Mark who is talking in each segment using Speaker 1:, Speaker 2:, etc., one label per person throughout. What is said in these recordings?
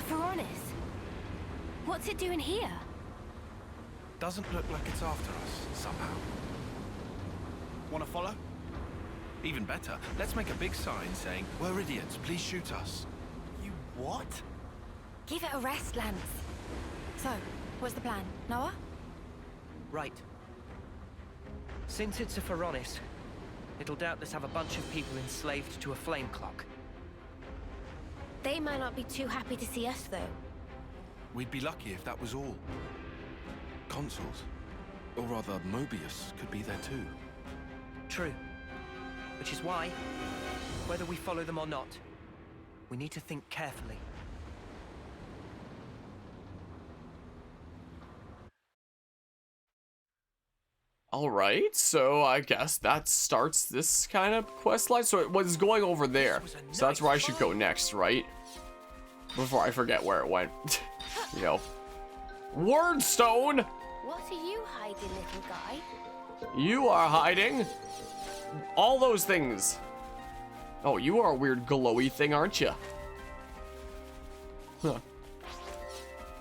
Speaker 1: Veronis. What's it doing here?
Speaker 2: Doesn't look like it's after us, somehow. Wanna follow? Even better, let's make a big sign saying, "We're idiots, please shoot us."
Speaker 3: You what?
Speaker 1: Give it a rest, Lance. So, what's the plan? Noah?
Speaker 4: Right. Since it's a Veronis, it'll doubtless have a bunch of people enslaved to a flame clock.
Speaker 1: They might not be too happy to see us, though.
Speaker 2: We'd be lucky if that was all. Consuls, or rather Mobius, could be there too.
Speaker 4: True. Which is why, whether we follow them or not, we need to think carefully.
Speaker 5: Alright, so I guess that starts this kind of quest line. So it was going over there. So that's where I should go next, right? Before I forget where it went. You know. Wordstone!
Speaker 1: What are you hiding, little guy?
Speaker 5: You are hiding all those things. Oh, you are a weird glowy thing, aren't you? Huh.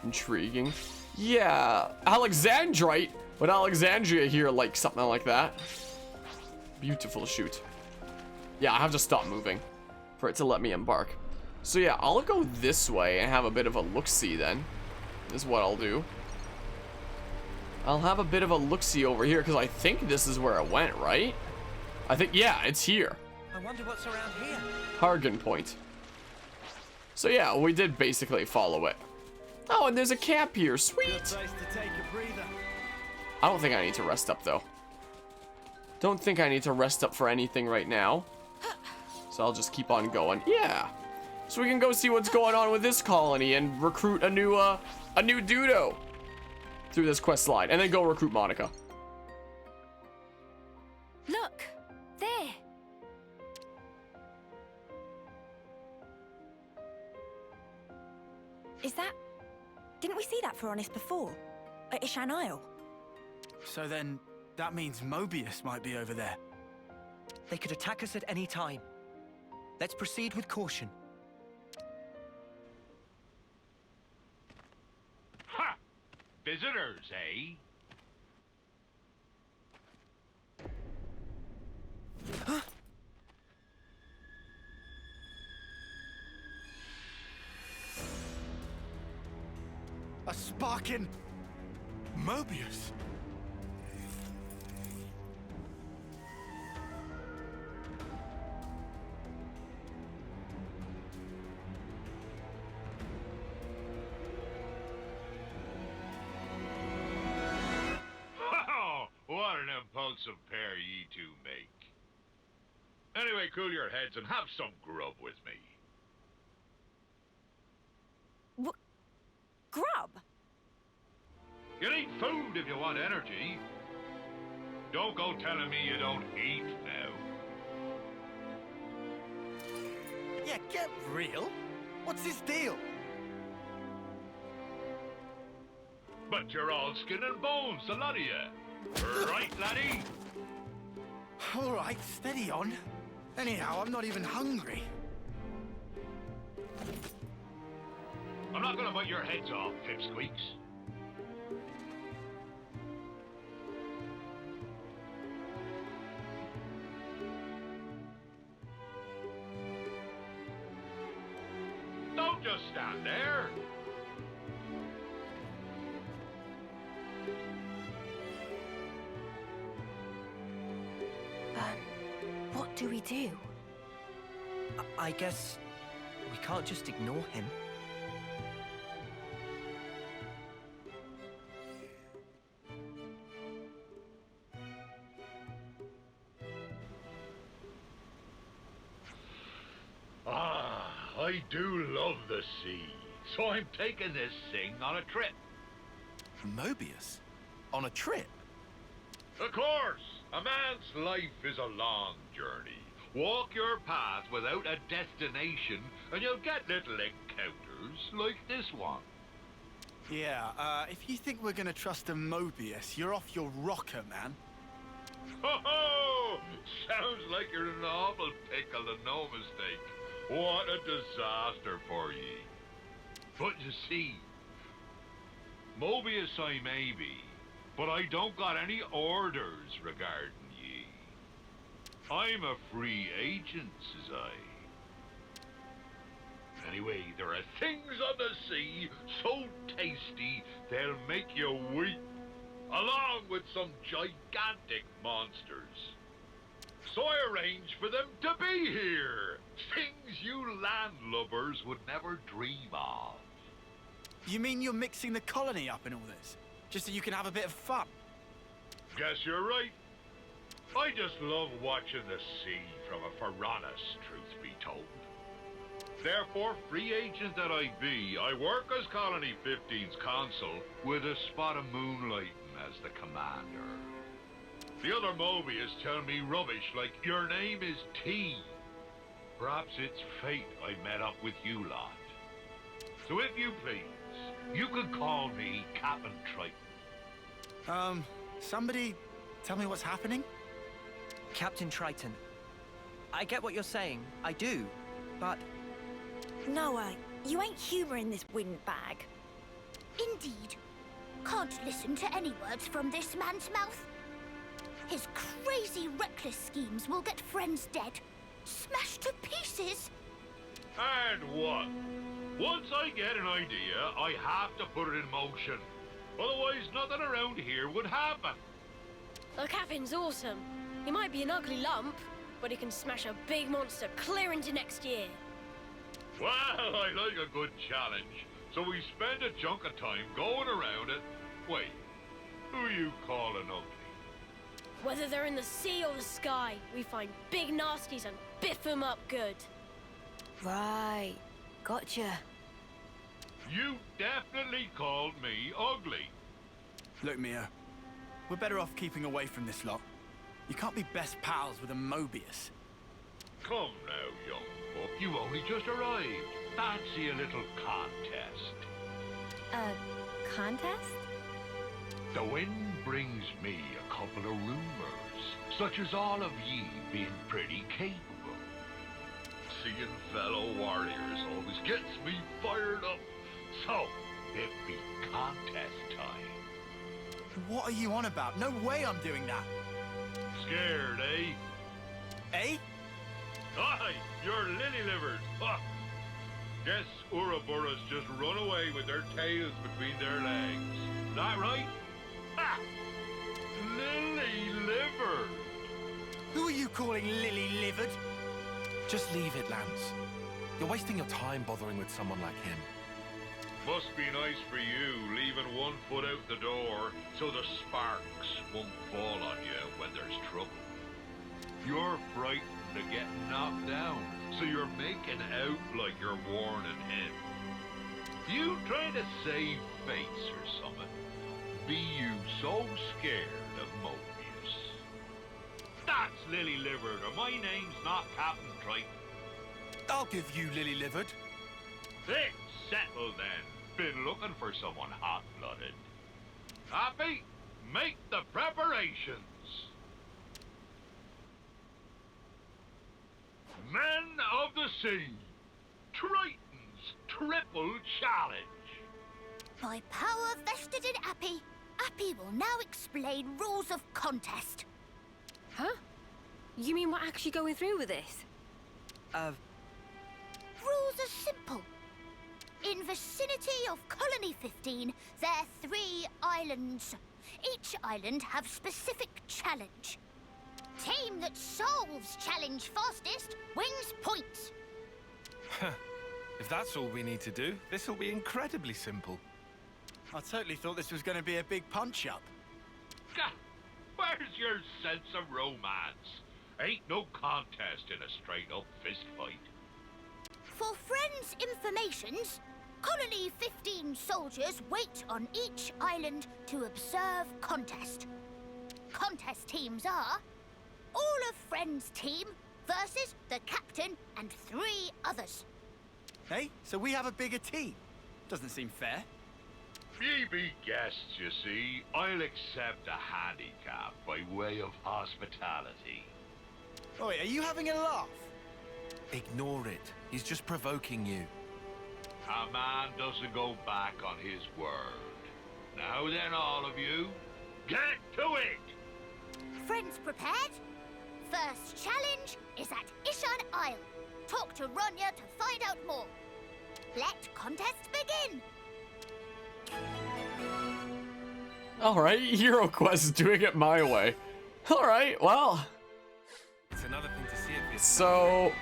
Speaker 5: Intriguing. Yeah, Alexandrite. Would Alexandria here like something like that? Beautiful shoot. Yeah, I have to stop moving for it to let me embark. So yeah, I'll go this way and have a bit of a look-see then. Is what I'll do. I'll have a bit of a look-see over here because I think this is where it went, right? I think, yeah, it's here.
Speaker 4: I wonder what's around here.
Speaker 5: Hargan Point. So yeah, we did basically follow it. Oh, and there's a camp here. Sweet.
Speaker 3: Good place to take a breather.
Speaker 5: I don't think I need to rest up though. Don't think I need to rest up for anything right now. So I'll just keep on going. Yeah. So we can go see what's going on with this colony and recruit a new Dudo through this quest line, and then go recruit Monica.
Speaker 1: Look! There! Is that... Didn't we see that Veronis before? At Ishan Isle?
Speaker 3: So then, that means Mobius might be over there.
Speaker 4: They could attack us at any time. Let's proceed with caution.
Speaker 6: Ha! Visitors, eh?
Speaker 3: A sparking Mobius.
Speaker 6: What an impulsive pair ye two make. Anyway, cool your heads and have some grub with me.
Speaker 1: Grub?
Speaker 6: You need food if you want energy. Don't go telling me you don't eat now.
Speaker 3: Yeah, get real. What's this deal?
Speaker 6: But you're all skin and bones, the lot of you. Right, laddie?
Speaker 3: All right, steady on. Anyhow, I'm not even hungry.
Speaker 6: I'm not gonna bite your heads off, pipsqueaks. Don't just stand there.
Speaker 1: What do we do?
Speaker 4: I guess we can't just ignore him.
Speaker 6: I do love the sea, so I'm taking this thing on a trip.
Speaker 2: Mobius? On a trip?
Speaker 6: Of course! A man's life is a long journey. Walk your path without a destination, and you'll get little encounters like this one.
Speaker 3: Yeah, if you think we're gonna trust a Mobius, you're off your rocker, man.
Speaker 6: Ho ho! Sounds like you're in an awful pickle and no mistake. What a disaster for ye. But you see, Mobius I may be, but I don't got any orders regarding ye. I'm a free agent, says I. Anyway, there are things on the sea so tasty they'll make you weep, along with some gigantic monsters. So I arranged for them to be here. Things you landlubbers would never dream of.
Speaker 3: You mean you're mixing the colony up in all this? Just so you can have a bit of fun?
Speaker 6: Guess you're right. I just love watching the sea from a Piranhas, truth be told. Therefore, free agent that I be, I work as Colony 15's consul with a spot of moonlighting as the commander. The other Mobius tell me rubbish like your name is T. Perhaps it's fate I met up with you lot. So if you please, you could call me Captain Triton.
Speaker 3: Somebody tell me what's happening?
Speaker 4: Captain Triton, I get what you're saying. I do. But
Speaker 7: Noah, you ain't humouring this windbag.
Speaker 8: Indeed. Can't listen to any words from this man's mouth. His crazy, reckless schemes will get friends dead, smashed to pieces.
Speaker 6: And what? Once I get an idea, I have to put it in motion. Otherwise, nothing around here would happen.
Speaker 9: The captain's awesome. He might be an ugly lump, but he can smash a big monster clear into next year.
Speaker 6: Well, I like a good challenge. So we spend a chunk of time going around it. Wait, who you calling ugly?
Speaker 9: Whether they're in the sea or the sky, we find big nasties and biff them up good.
Speaker 7: Right. Gotcha.
Speaker 6: You definitely called me ugly.
Speaker 3: Look, Mia, we're better off keeping away from this lot. You can't be best pals with a Mobius.
Speaker 6: Come now, young buck. You only just arrived. Fancy a little contest.
Speaker 1: A contest?
Speaker 6: The wind brings me a couple of rumors, such as all of ye being pretty capable. Seeing fellow warriors always gets me fired up. So, it be contest time.
Speaker 3: What are you on about? No way I'm doing that.
Speaker 6: Scared, eh?
Speaker 3: Eh?
Speaker 6: Aye, you're lily-livered. Ha! Guess Ouroboros just run away with their tails between their legs. That right? Ha! Lily-livered.
Speaker 3: Who are you calling lily-livered?
Speaker 2: Just leave it, Lance. You're wasting your time bothering with someone like him.
Speaker 6: Must be nice for you, leaving one foot out the door so the sparks won't fall on you when there's trouble. You're frightened of getting knocked down, so you're making out like you're warning him. You trying to save face or something? Be you so scared of Mobius? That's lily-livered, or my name's not Captain Triton.
Speaker 2: I'll give you lily-livered.
Speaker 6: It's settled then. Been looking for someone hot-blooded. Happy? Make the preparations. Men of the Sea, Triton's Triple Challenge.
Speaker 8: By power vested in Appy, Appy will now explain rules of contest.
Speaker 9: Huh? You mean we're actually going through with this?
Speaker 8: Rules are simple. In vicinity of Colony 15, there are 3 islands. Each island have specific challenge. Team that solves challenge fastest wins points.
Speaker 2: If that's all we need to do, this will be incredibly simple.
Speaker 3: I totally thought this was going to be a big punch-up.
Speaker 6: Gah! Where's your sense of romance? Ain't no contest in a straight-up fistfight.
Speaker 8: For friends' informations, Colony 15 soldiers wait on each island to observe contest. Contest teams are all of Friends' team versus the captain and 3 others.
Speaker 3: Hey, so we have a bigger team. Doesn't seem fair.
Speaker 6: Ye be guests, you see. I'll accept a handicap by way of hospitality.
Speaker 3: Oi, are you having a laugh?
Speaker 2: Ignore it. He's just provoking you.
Speaker 6: A man doesn't go back on his word. Now then, all of you, get to it!
Speaker 8: Friends prepared? First challenge is at Ishan Isle. Talk to Ronya to find out more. Let contest begin.
Speaker 5: Alright, Hero Quest, doing it my way. Alright, well.
Speaker 2: It's another thing to see if it's...
Speaker 5: So...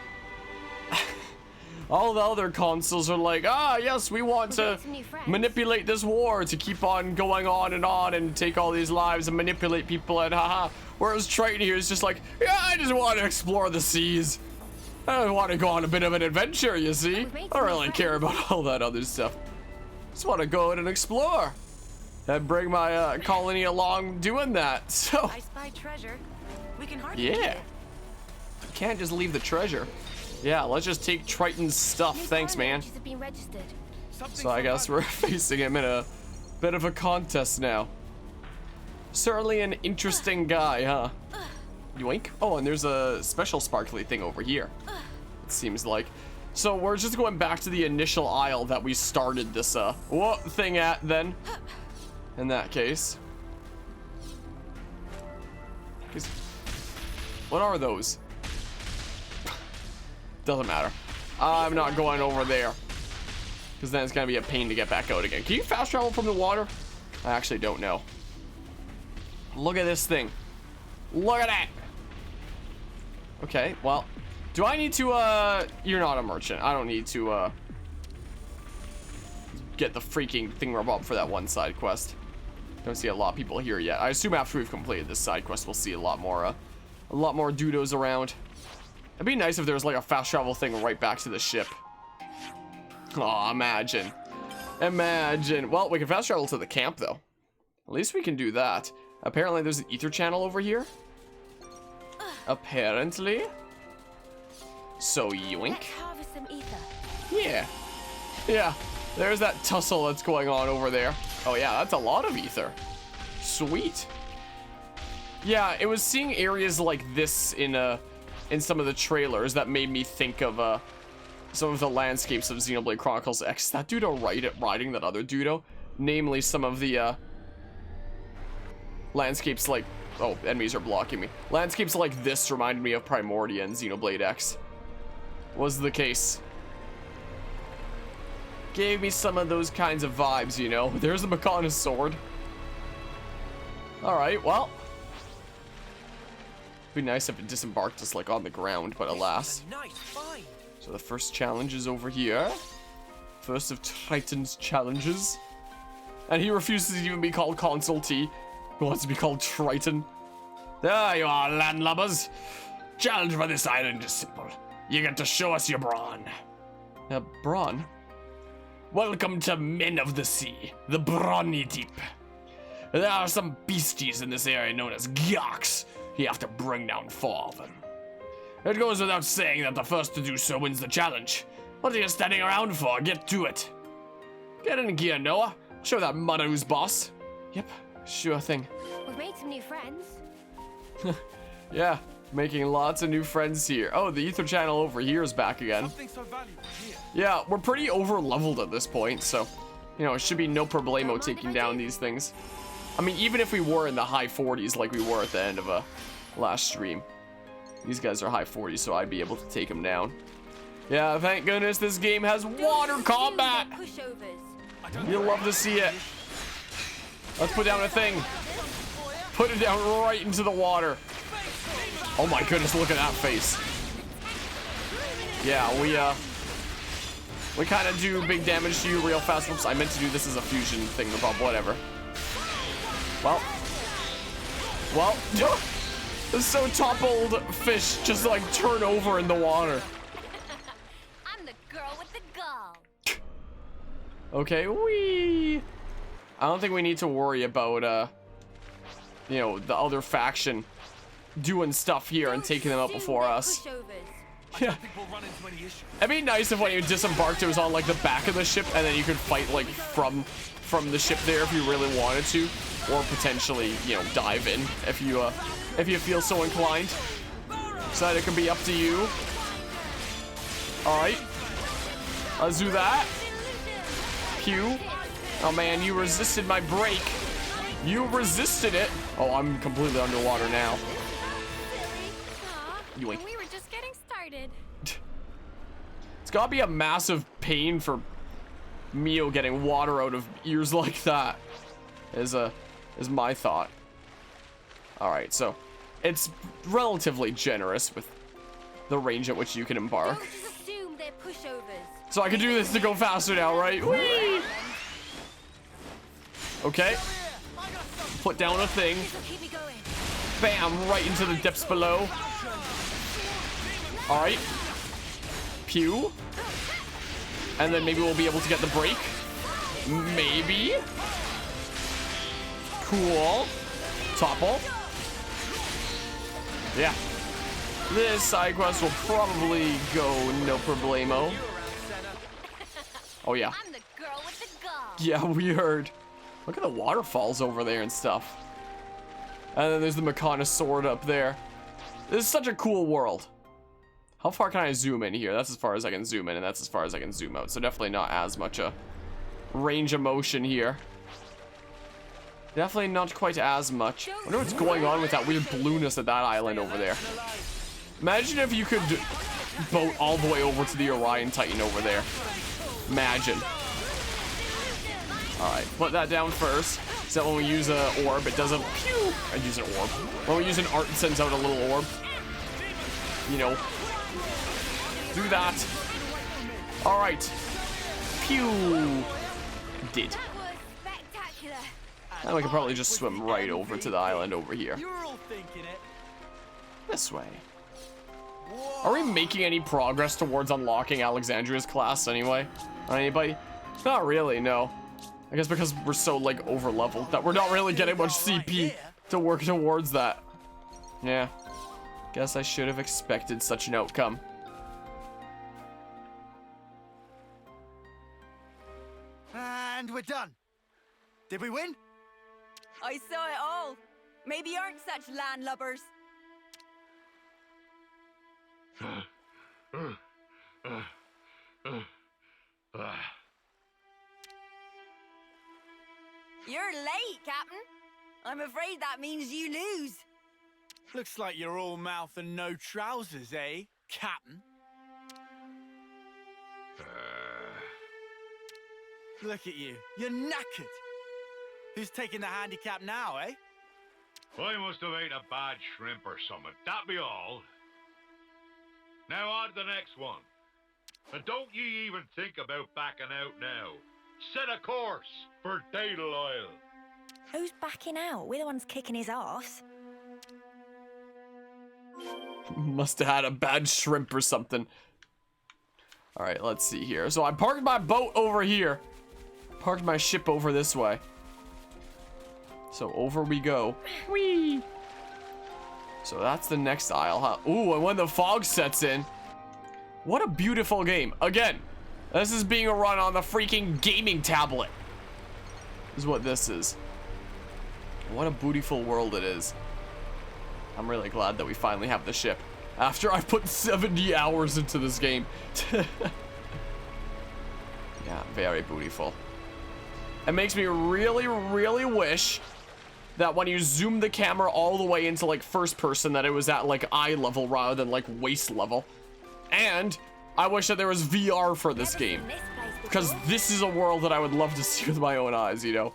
Speaker 5: all the other consoles are like, ah, yes, we want to manipulate this war to keep on going on and take all these lives and manipulate people and haha. Whereas Triton here is just like, yeah, I just want to explore the seas. I want to go on a bit of an adventure, you see. I don't really care about all that other stuff. Just want to go out and explore. And bring my colony along doing that, so...
Speaker 1: I spy treasure. We can hardly keep
Speaker 5: yeah.
Speaker 1: it.
Speaker 5: You can't just leave the treasure. Yeah, let's just take Triton's stuff.
Speaker 1: New
Speaker 5: Thanks, man.
Speaker 1: colonies have been registered.
Speaker 5: So I guess we're facing him in a bit of a contest now. Certainly an interesting guy, huh? Yoink. Oh, and there's a special sparkly thing over here. It seems like. So we're just going back to the initial isle that we started this thing at then. In that case. What are those? Doesn't matter. I'm not going over there. Because then it's going to be a pain to get back out again. Can you fast travel from the water? I actually don't know. Look at this thing. Look at that. Okay, well. Do I need to, You're not a merchant. I don't need to, get the freaking thingamabob for that one side quest. Don't see a lot of people here yet. I assume after we've completed this side quest, we'll see a lot more dudos around. It'd be nice if there was like a fast travel thing right back to the ship. Oh, imagine. Imagine. Well, we can fast travel to the camp though. At least we can do that. Apparently there's an ether channel over here. Apparently. So yoink.
Speaker 1: Let's harvest some ether.
Speaker 5: Yeah. Yeah. There's that tussle that's going on over there. Oh yeah, that's a lot of ether. Sweet. Yeah, it was seeing areas like this in some of the trailers that made me think of some of the landscapes of Xenoblade Chronicles X. That dudo riding that other dudo, namely some of the landscapes like, oh, enemies are blocking me. Landscapes like this reminded me of Primordia and Xenoblade X. Was the case. Gave me some of those kinds of vibes, you know. There's the Makana's sword. Alright, well. It'd be nice if it disembarked us like on the ground, but alas.
Speaker 4: Nice find.
Speaker 5: So the first challenge is over here. First of Triton's challenges. And he refuses to even be called Consultee. He wants to be called Triton. There you are, landlubbers. Challenge for this island is simple. You get to show us your brawn. Brawn? Welcome to Men of the Sea, the Brawny Deep. There are some beasties in this area known as Gyarks. You have to bring down 4 of them. It goes without saying that the first to do so wins the challenge. What are you standing around for? Get to it. Get in gear, Noah. Show that mother who's boss. Yep, sure thing.
Speaker 1: We've made some new friends.
Speaker 5: Yeah, making lots of new friends here. Oh, the ether channel over here is back again.
Speaker 2: Something so valuable here.
Speaker 5: Yeah, we're pretty over-leveled at this point, so, you know, it should be no problemo taking down these things. I mean, even if we were in the high 40s like we were at the end of a last stream. These guys are high 40s, so I'd be able to take them down. Yeah, thank goodness this game has water combat! You'll love to see it. Let's put down a thing. Put it down right into the water. Oh my goodness, look at that face. Yeah, we kind of do big damage to you real fast. Oops, I meant to do this as a fusion thing, but whatever. Well, so toppled fish just like turn over in the water.
Speaker 8: I'm the girl with the gall.
Speaker 5: Okay, wee. I don't think we need to worry about, you know, the other faction doing stuff here and taking them out before us. Yeah. It'd be nice if when you disembarked it was on like the back of the ship and then you could fight like from the ship there if you really wanted to, or potentially, you know, dive in if you feel so inclined. So that it can be up to you. All right, let's do that. Pew. Oh man, you resisted my break. You resisted it. Oh, I'm completely underwater now. Yoink.
Speaker 1: We were just getting started.
Speaker 5: It's gotta be a massive pain for Mio getting water out of ears like that. Is my thought. Alright, so it's relatively generous with the range at which you can embark.
Speaker 1: Don't just assume they're pushovers.
Speaker 5: So I can do this to go faster now, right? Whee! Okay. Put down a thing.
Speaker 1: Keep me going.
Speaker 5: Bam, right into the depths below. Alright. Pew. And then maybe we'll be able to get the break. Maybe. Cool. Topple. Yeah. This side quest will probably go no problemo. Oh yeah.
Speaker 8: I'm the girl with the gall.
Speaker 5: Yeah, we heard. Look at the waterfalls over there and stuff. And then there's the Makana sword up there. This is such a cool world. How far can I zoom in here? That's as far as I can zoom in, and that's as far as I can zoom out. So definitely not as much a range of motion here. Definitely not quite as much. I wonder what's going on with that weird blueness at that island over there. Imagine if you could boat all the way over to the Orion Titan over there. Imagine. Alright, put that down first. So that when we use an orb, it doesn't pew! I use an orb. When we use an art, it sends out a little orb. You know. Do that. Alright. Pew! Did.
Speaker 1: That was spectacular.
Speaker 5: Now we can probably just swim right over to the island over here.
Speaker 3: You're all thinking it.
Speaker 5: This way. Are we making any progress towards unlocking Alexandria's class anyway? Anybody? Not really, no. I guess because we're so, like, over-leveled that we're not really getting much CP to work towards that. Yeah. Guess I should have expected such an outcome.
Speaker 3: And we're done. Did we win?
Speaker 10: I saw it all. Maybe you aren't such landlubbers. You're late, Captain. I'm afraid that means you lose.
Speaker 3: Looks like you're all mouth and no trousers, eh, Captain? Look at you. You're knackered. Who's taking the handicap now, eh?
Speaker 6: I must have ate a bad shrimp or something. That be all. Now on to the next one. And don't ye even think about backing out now. Set a course for Daedal Isle.
Speaker 7: Who's backing out? We're the ones kicking his ass.
Speaker 5: Must have had a bad shrimp or something. Alright, let's see here. So I parked my boat over here. Parked my ship over this way. So over we go. Whee! So that's the next isle, huh? Ooh, and when the fog sets in. What a beautiful game. Again, this is being run on the freaking gaming tablet. This is what this is. What a beautiful world it is. I'm really glad that we finally have the ship. After I put 70 hours into this game. Yeah, very beautiful. It makes me really, really wish that when you zoom the camera all the way into like first person, that it was at like eye level rather than like waist level. And I wish that there was VR for this game, because this is a world that I would love to see with my own eyes, you know.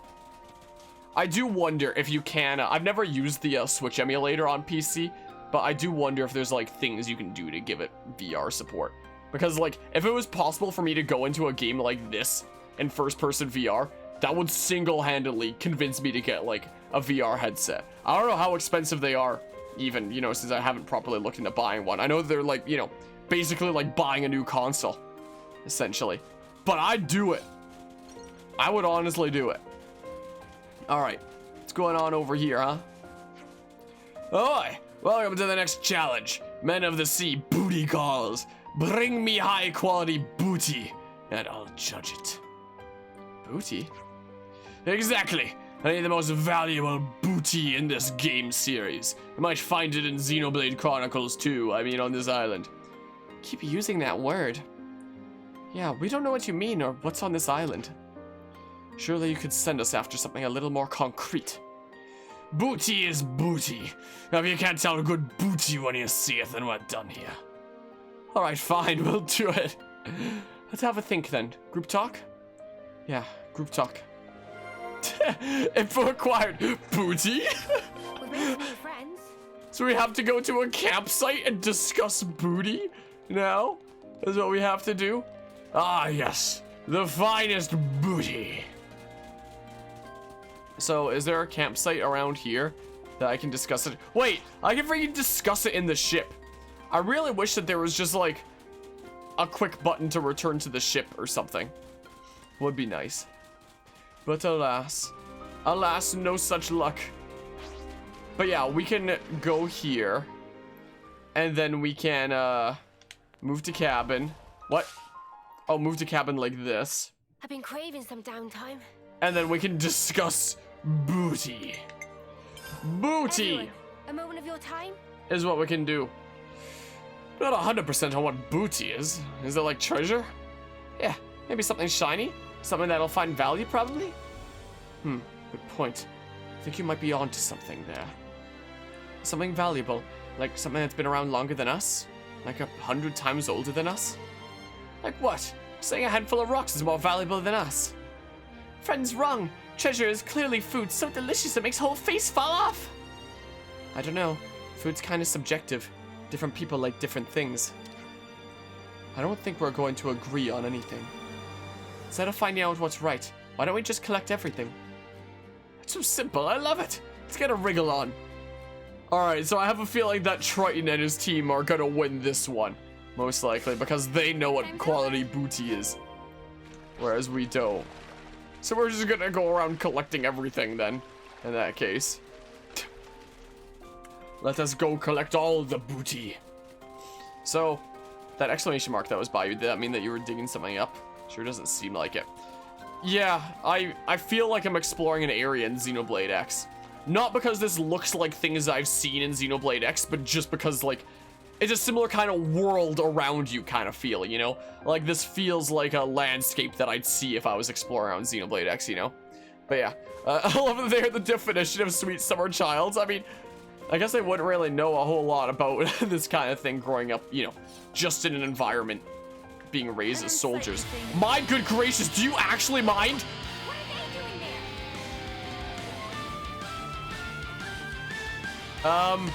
Speaker 5: I do wonder if you can, I've never used the Switch emulator on PC, but I do wonder if there's like things you can do to give it VR support. Because like, if it was possible for me to go into a game like this in first person VR, that would single-handedly convince me to get like a VR headset. I don't know how expensive they are, even, you know, since I haven't properly looked into buying one. I know they're like, you know, basically like buying a new console, essentially. But I'd do it. I would honestly do it. Alright, what's going on over here, huh? Oi! Welcome to the next challenge. Men of the sea, booty calls. Bring me high quality booty, and I'll judge it. Booty? Exactly. I need the most valuable booty in this game series. You might find it in Xenoblade Chronicles too, I mean on this island. Keep using that word. Yeah, we don't know what you mean or what's on this island. Surely you could send us after something a little more concrete. Booty is booty. Now, if you can't tell a good booty when you see it, then we're done here. Alright, fine, we'll do it. Let's have a think then. Group talk? Yeah, group talk. Info acquired. Booty?
Speaker 1: We've made some new friends.
Speaker 5: So we have to go to a campsite and discuss booty now? Is what we have to do? Ah, yes. The finest booty. So, is there a campsite around here that I can discuss it? Wait, I can freaking discuss it in the ship. I really wish that there was just like a quick button to return to the ship or something. Would be nice. But alas, alas, no such luck. But yeah, we can go here. And then we can, move to cabin. What? Oh, move to cabin like this.
Speaker 1: I've been craving some downtime.
Speaker 5: And then we can discuss booty. Booty
Speaker 1: Everyone, a moment of your time?
Speaker 5: is what we can do. Not 100% on what booty is. Is it like treasure? Yeah, maybe something shiny? Something that'll find value, probably? Good point. I think you might be onto something there. Something valuable, like something that's been around longer than us? Like 100 times older than us? Like what? Saying a handful of rocks is more valuable than us. Friend's wrong. Treasure is clearly food so delicious it makes whole face fall off. I don't know. Food's kind of subjective. Different people like different things. I don't think we're going to agree on anything. Instead of finding out what's right, why don't we just collect everything? It's so simple. I love it. Let's get a wriggle on. Alright, so I have a feeling that Triton and his team are gonna win this one. Most likely, because they know what quality booty is. Whereas we don't. So we're just gonna go around collecting everything then, in that case. Let us go collect all the booty. So, that exclamation mark that was by you, did that mean that you were digging something up? Sure doesn't seem like it. Yeah, I feel like I'm exploring an area in Xenoblade X. Not because this looks like things I've seen in Xenoblade X, but just because, like, it's a similar kind of world around you kind of feel, you know? Like, this feels like a landscape that I'd see if I was exploring around Xenoblade X, you know? But yeah, I love that they're the definition of sweet summer childs. I mean, I guess I wouldn't really know a whole lot about this kind of thing growing up, you know, just in an environment being raised as soldiers. My good gracious, do you actually mind?
Speaker 1: What are they doing there?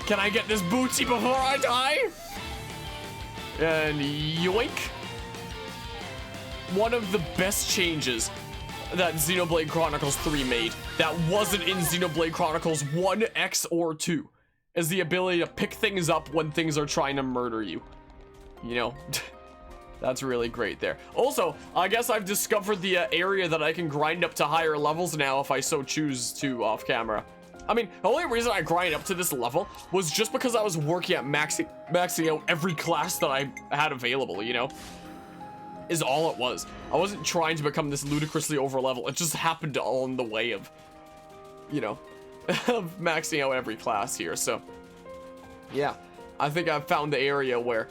Speaker 5: Can I get this booty before I die? And yoink. One of the best changes that Xenoblade Chronicles 3 made that wasn't in Xenoblade Chronicles 1, X, or 2 is the ability to pick things up when things are trying to murder you. You know, that's really great there. Also, I guess I've discovered the area that I can grind up to higher levels now if I so choose to off camera. I mean, the only reason I grind up to this level was just because I was working at maxing out every class that I had available, you know? Is all it was. I wasn't trying to become this ludicrously over level. It just happened all in the way of, you know, of maxing out every class here. So, yeah, I think I've found the area where,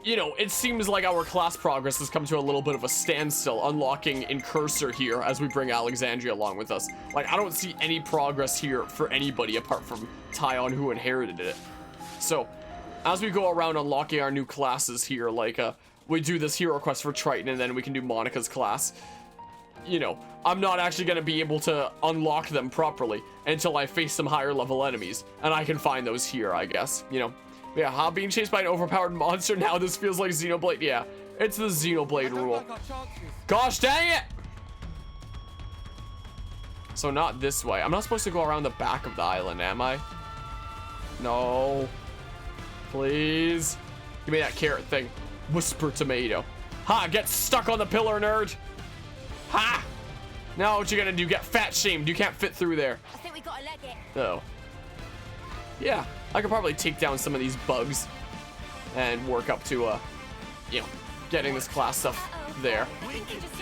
Speaker 5: you know, it seems like our class progress has come to a little bit of a standstill, unlocking in cursor here as we bring Alexandria along with us. Like, I don't see any progress here for anybody apart from Tyon, who inherited it. So, as we go around unlocking our new classes here, like, we do this hero quest for Triton, and then we can do Monica's class. You know, I'm not actually going to be able to unlock them properly until I face some higher level enemies. And I can find those here, I guess, you know. Yeah, how being chased by an overpowered monster, now this feels like Xenoblade. Yeah, it's the Xenoblade rule. Gosh dang it! So not this way. I'm not supposed to go around the back of the island, am I? No. Please. Give me that carrot thing. Whisper tomato. Ha! Get stuck on the pillar, nerd! Ha! Now what you gonna do? Get fat shamed. You can't fit through there.
Speaker 1: I think we gotta leg it.
Speaker 5: Oh. Yeah, I could probably take down some of these bugs and work up to, you know, getting this class stuff there.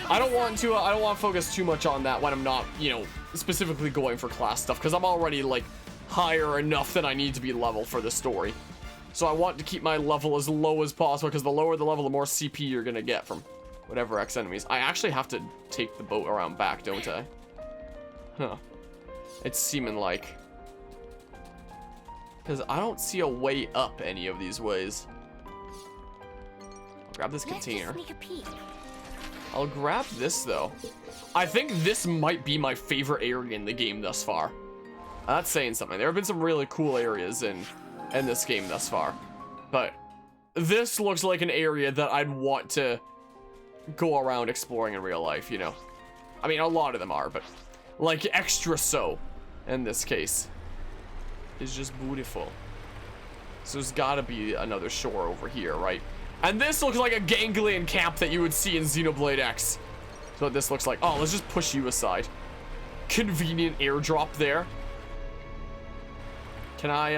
Speaker 5: I don't want to focus too much on that when I'm not, you know, specifically going for class stuff, because I'm already, like, higher enough than I need to be level for the story. So I want to keep my level as low as possible, because the lower the level, the more CP you're gonna get from whatever X enemies. I actually have to take the boat around back, don't I? Huh. It's seeming like... Because I don't see a way up any of these ways. I'll grab this container.
Speaker 8: Let's just sneak a peek.
Speaker 5: I'll grab this, though. I think this might be my favorite area in the game thus far. That's saying something. There have been some really cool areas in this game thus far. But this looks like an area that I'd want to go around exploring in real life, you know. I mean, a lot of them are, but like extra so in this case. Is just beautiful. So there's gotta be another shore over here, right? And this looks like a ganglion camp that you would see in Xenoblade X. That's what this looks like. Oh, let's just push you aside. Convenient airdrop there. Can I,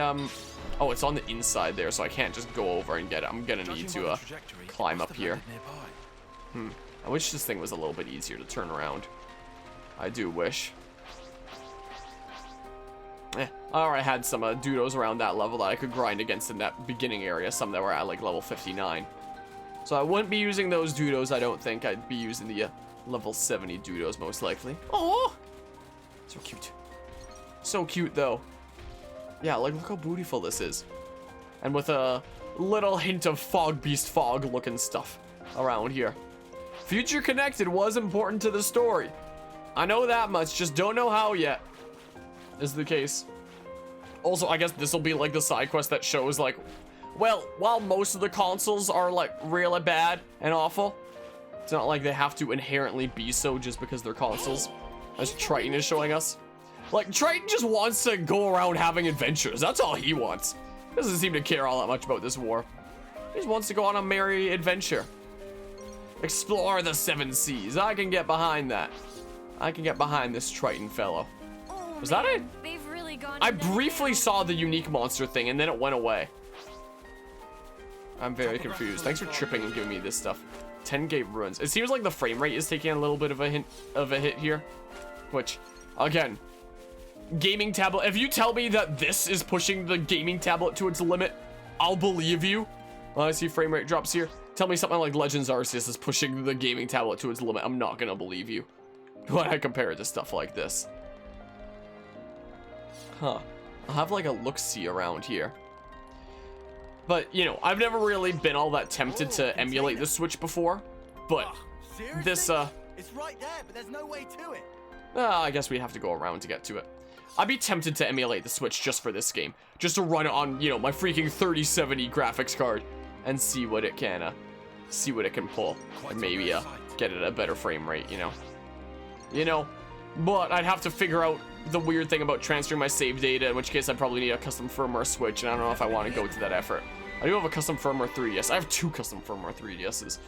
Speaker 5: oh, it's on the inside there, so I can't just go over and get it. I'm gonna need to, climb up here. I wish this thing was a little bit easier to turn around. I do wish. I already had some Dudos around that level that I could grind against in that beginning area. Some that were at like level 59. So I wouldn't be using those Dudos. I don't think I'd be using the level 70 Dudos most likely. Oh, so cute. So cute though. Yeah, like look how beautiful this is. And with a little hint of Fog Beast fog looking stuff around here. Future Connected was important to the story. I know that much, just don't know how yet. Is the case. Also, I guess this will be like the side quest that shows like, well, while most of the consoles are like really bad and awful, it's not like they have to inherently be so just because they're consoles, as Triton is showing us. Like, Triton just wants to go around having adventures. That's all he wants. Doesn't seem to care all that much about this war. He just wants to go on a merry adventure. Explore the 7 seas. I can get behind that. I can get behind this Triton fellow. Was that it?
Speaker 1: They've really gone.
Speaker 5: I briefly saw the unique monster thing and then it went away. I'm very confused. Thanks for tripping and giving me this stuff. 10 Gate Ruins. It seems like the frame rate is taking a little bit of a hit here. Which, again, gaming tablet. If you tell me that this is pushing the gaming tablet to its limit, I'll believe you. I see frame rate drops here. Tell me something like Legends Arceus is pushing the gaming tablet to its limit. I'm not gonna believe you when I compare it to stuff like this. Huh. I'll have like a look-see around here. But, you know, I've never really been all that tempted to emulate the Switch before. But this,
Speaker 3: It's right there, but there's no way to it.
Speaker 5: I guess we have to go around to get to it. I'd be tempted to emulate the Switch just for this game. Just to run it on, you know, my freaking 3070 graphics card. And see what it can, pull. And maybe, get it at a better frame rate, you know. But I'd have to figure out the weird thing about transferring my save data, in which case I'd probably need a custom firmware Switch, and I don't know if I want to go to that effort. I do have a custom firmware 3DS. I have 2 custom firmware 3DSs.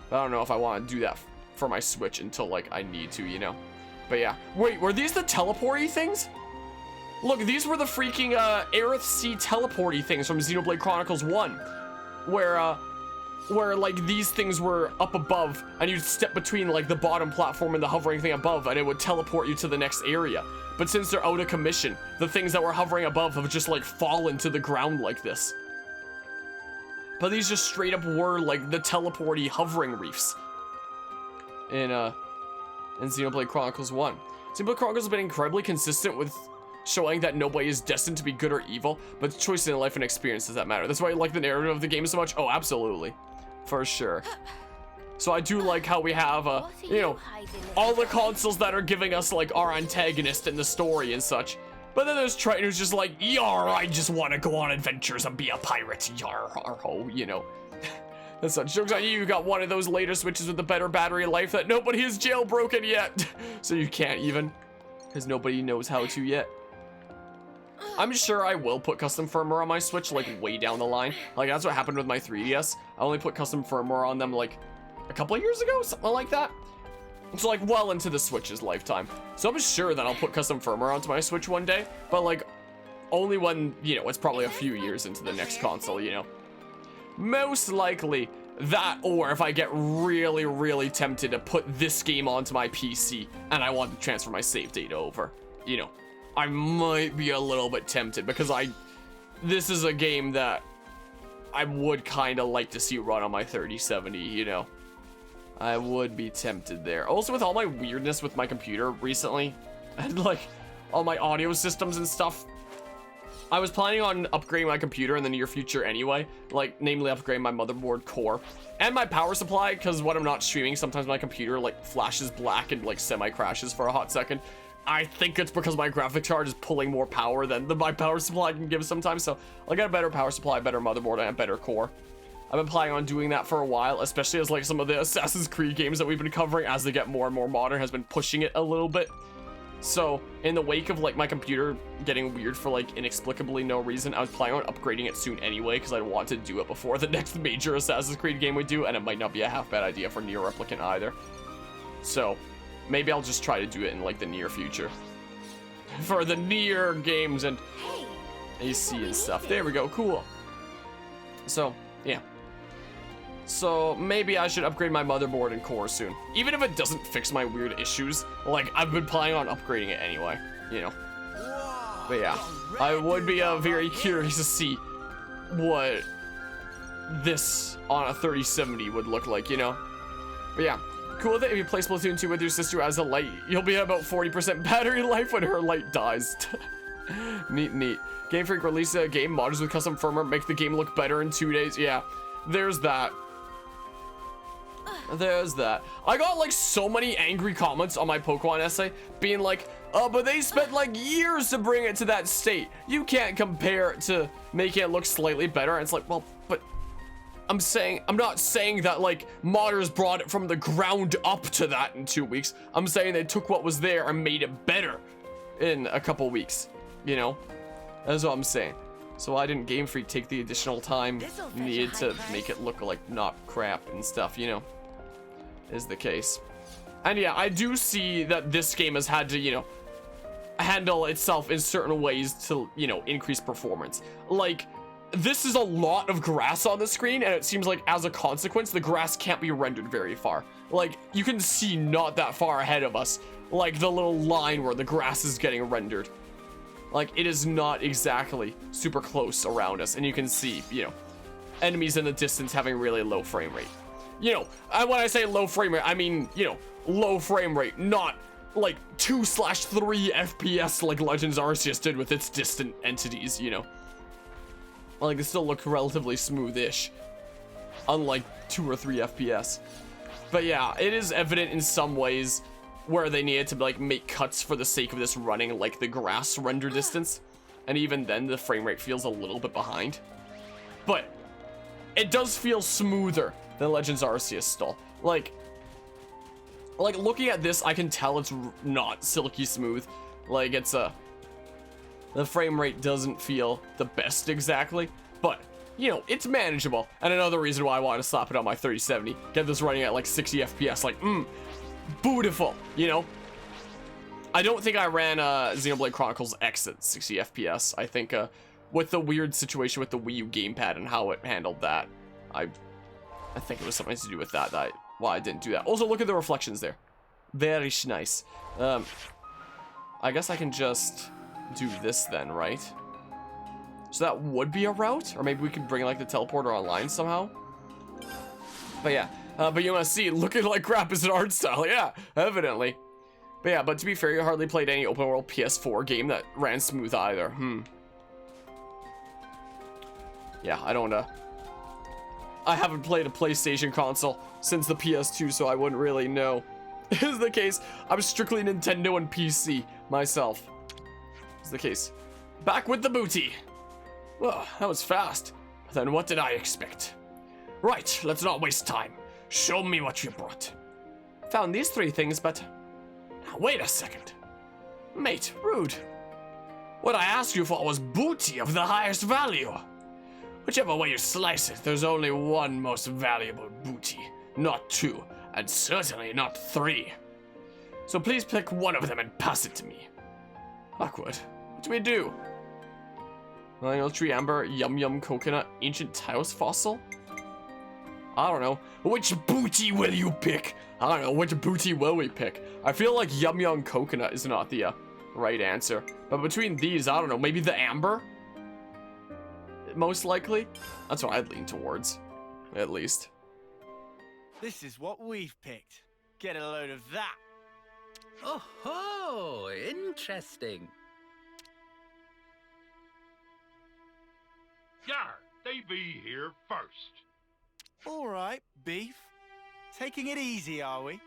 Speaker 5: But I don't know if I want to do that for my Switch until, like, I need to, you know. But yeah. Wait, were these the teleporty things? Look, these were the freaking, Aerith Sea teleporty things from Xenoblade Chronicles 1. Where like these things were up above and you'd step between like the bottom platform and the hovering thing above and it would teleport you to the next area. But since they're out of commission, the things that were hovering above have just like fallen to the ground like this. But these just straight up were like the teleporty hovering reefs in Xenoblade Chronicles 1. Xenoblade Chronicles has been incredibly consistent with showing that nobody is destined to be good or evil, but the choices in life and experiences that matter. That's why I like the narrative of the game so much. Oh, absolutely. For sure. So I do like how we have, you know, all the consoles that are giving us, like, our antagonist in the story and such. But then there's Triton who's just like, yar, I just want to go on adventures and be a pirate, yar, ho, you know. And such. Jokes on you, you got one of those later Switches with a better battery life that nobody has jailbroken yet. So you can't even, because nobody knows how to yet. I'm sure I will put custom firmware on my Switch, like, way down the line. Like, that's what happened with my 3DS. I only put custom firmware on them, like, a couple of years ago? Something like that. So, like, well into the Switch's lifetime. So I'm sure that I'll put custom firmware onto my Switch one day. But, like, only when, you know, it's probably a few years into the next console, you know. Most likely that, or if I get really, really tempted to put this game onto my PC and I want to transfer my save data over, you know. I might be a little bit tempted because this is a game that I would kind of like to see run on my 3070, you know. I would be tempted there. Also, with all my weirdness with my computer recently, and like all my audio systems and stuff, I was planning on upgrading my computer in the near future anyway, like namely upgrading my motherboard core and my power supply, because when I'm not streaming, sometimes my computer like flashes black and like semi-crashes for a hot second. I think it's because my graphics card is pulling more power than my power supply can give sometimes, so I'll get a better power supply, better motherboard, and a better core. I've been planning on doing that for a while, especially as like some of the Assassin's Creed games that we've been covering as they get more and more modern has been pushing it a little bit. So in the wake of like my computer getting weird for like inexplicably no reason, I was planning on upgrading it soon anyway, because I want to do it before the next major Assassin's Creed game we do, and it might not be a half bad idea for Nier Replicant either. So maybe I'll just try to do it in like the near future for the Nier games and AC and stuff. There we go, cool. So yeah. So maybe I should upgrade my motherboard and core soon. Even if it doesn't fix my weird issues, like I've been planning on upgrading it anyway, you know. But yeah, I would be very curious to see what this on a 3070 would look like, you know. But yeah, cool that if you play Splatoon 2 with your sister as a light, you'll be at about 40% battery life when her light dies. Neat, neat. Game Freak release a game, modders with custom firmware, make the game look better in 2 days. Yeah, there's that. There's that. I got like so many angry comments on my Pokemon essay being like, oh, but they spent like years to bring it to that state. You can't compare it to making it look slightly better. And it's like, well, but I'm not saying that like modders brought it from the ground up to that in 2 weeks. I'm saying they took what was there and made it better in a couple weeks, you know? That's what I'm saying. So why didn't Game Freak take the additional time needed to make it look like not crap and stuff, you know? Is the case. And yeah, I do see that this game has had to, you know, handle itself in certain ways to, you know, increase performance. Like, this is a lot of grass on the screen, and it seems like as a consequence, the grass can't be rendered very far. Like, you can see not that far ahead of us, like the little line where the grass is getting rendered. Like, it is not exactly super close around us, and you can see, you know, enemies in the distance having really low frame rate. You know, when I say low frame rate, I mean, you know, low frame rate, not like 2/3 FPS like Legends Arceus did with its distant entities, you know. Like, they still look relatively smooth-ish, unlike 2 or 3 FPS. But yeah, it is evident in some ways where they needed to like make cuts for the sake of this running like the grass render distance, and even then the frame rate feels a little bit behind. But it does feel smoother than Legends Arceus still. Like looking at this, I can tell it's not silky smooth. Like, it's the frame rate doesn't feel the best exactly, but you know, it's manageable. And another reason why I want to slap it on my 3070, get this running at like 60 FPS, like, beautiful, you know. I don't think I ran Xenoblade Chronicles X at 60 FPS. I think with the weird situation with the Wii U gamepad and how it handled that, I think it was something to do with that, why I didn't do that. Also, look at the reflections there. Very nice. I guess I can just do this then, right? So that would be a route? Or maybe we could bring like the teleporter online somehow? But yeah, but you want to see, looking like crap is an art style. Yeah, evidently. But yeah, but to be fair, you hardly played any open world PS4 game that ran smooth either. Yeah, I haven't played a PlayStation console since the PS2, so I wouldn't really know. Is the case. I'm strictly Nintendo and PC myself. Is the case. Back with the booty. Well, that was fast. Then what did I expect? Right, let's not waste time. Show me what you brought. Found these 3 things, but... Now, wait a second. Mate, rude. What I asked you for was booty of the highest value. Whichever way you slice it, there's only one most valuable booty, not 2, and certainly not 3. So please pick one of them and pass it to me. Awkward. What do we do? Millennial tree amber, yum yum coconut, ancient Taos fossil? I don't know. Which booty will you pick? I don't know. Which booty will we pick? I feel like yum yum coconut is not the right answer. But between these, I don't know. Maybe the amber? Most likely. That's what I'd lean towards. At least.
Speaker 3: This is what we've picked. Get a load of that.
Speaker 11: Oh ho! Interesting.
Speaker 6: Yar, they be here first.
Speaker 3: All right, beef. Taking it easy, are we?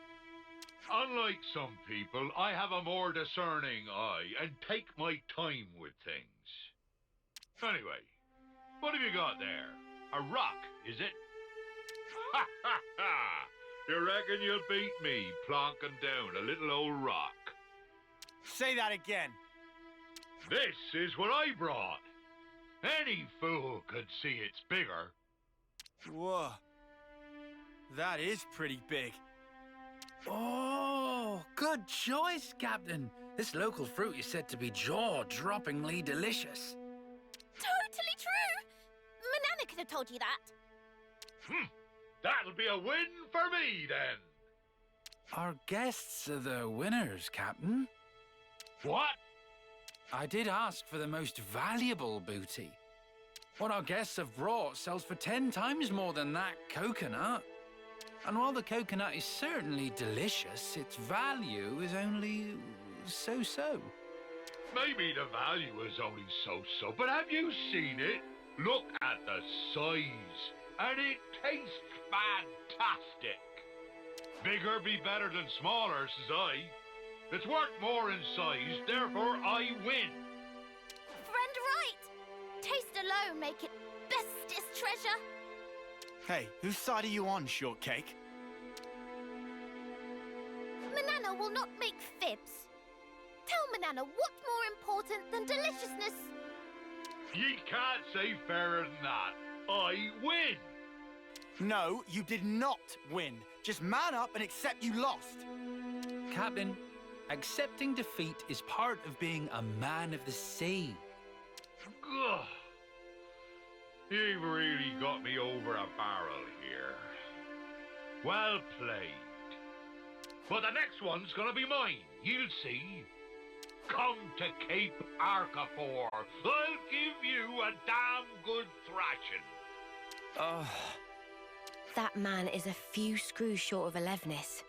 Speaker 6: Unlike some people, I have a more discerning eye and take my time with things. Anyway, what have you got there? A rock, is it? Ha ha ha! You reckon you'll beat me plonking down a little old rock?
Speaker 3: Say that again.
Speaker 6: This is what I brought. Any fool could see it's bigger.
Speaker 3: Whoa. That is pretty big.
Speaker 11: Oh, good choice, Captain. This local fruit is said to be jaw-droppingly delicious.
Speaker 8: Totally true! Manana could have told you that.
Speaker 6: That'll be a win for me, then.
Speaker 11: Our guests are the winners, Captain.
Speaker 6: What?
Speaker 11: I did ask for the most valuable booty. What our guests have brought sells for 10 times more than that coconut. And while the coconut is certainly delicious, its value is only so-so.
Speaker 6: Maybe the value is only so-so, but have you seen it? Look at the size. And it tastes fantastic. Bigger be better than smaller, says I. It's worth more in size, therefore I win.
Speaker 8: Friend right! Taste alone make it bestest treasure.
Speaker 3: Hey, whose side are you on, Shortcake?
Speaker 8: Manana will not make fibs. Tell Manana what's more important than deliciousness.
Speaker 6: Ye can't say fairer than that. I win.
Speaker 3: No, you did not win. Just man up and accept you lost.
Speaker 11: Captain, accepting defeat is part of being a man of the sea.
Speaker 6: Ugh. You've really got me over a barrel here. Well played. But the next one's gonna be mine, you'll see. Come to Cape Arcafor. I'll give you a damn good thrashing.
Speaker 1: That man is a few screws short of 11ness.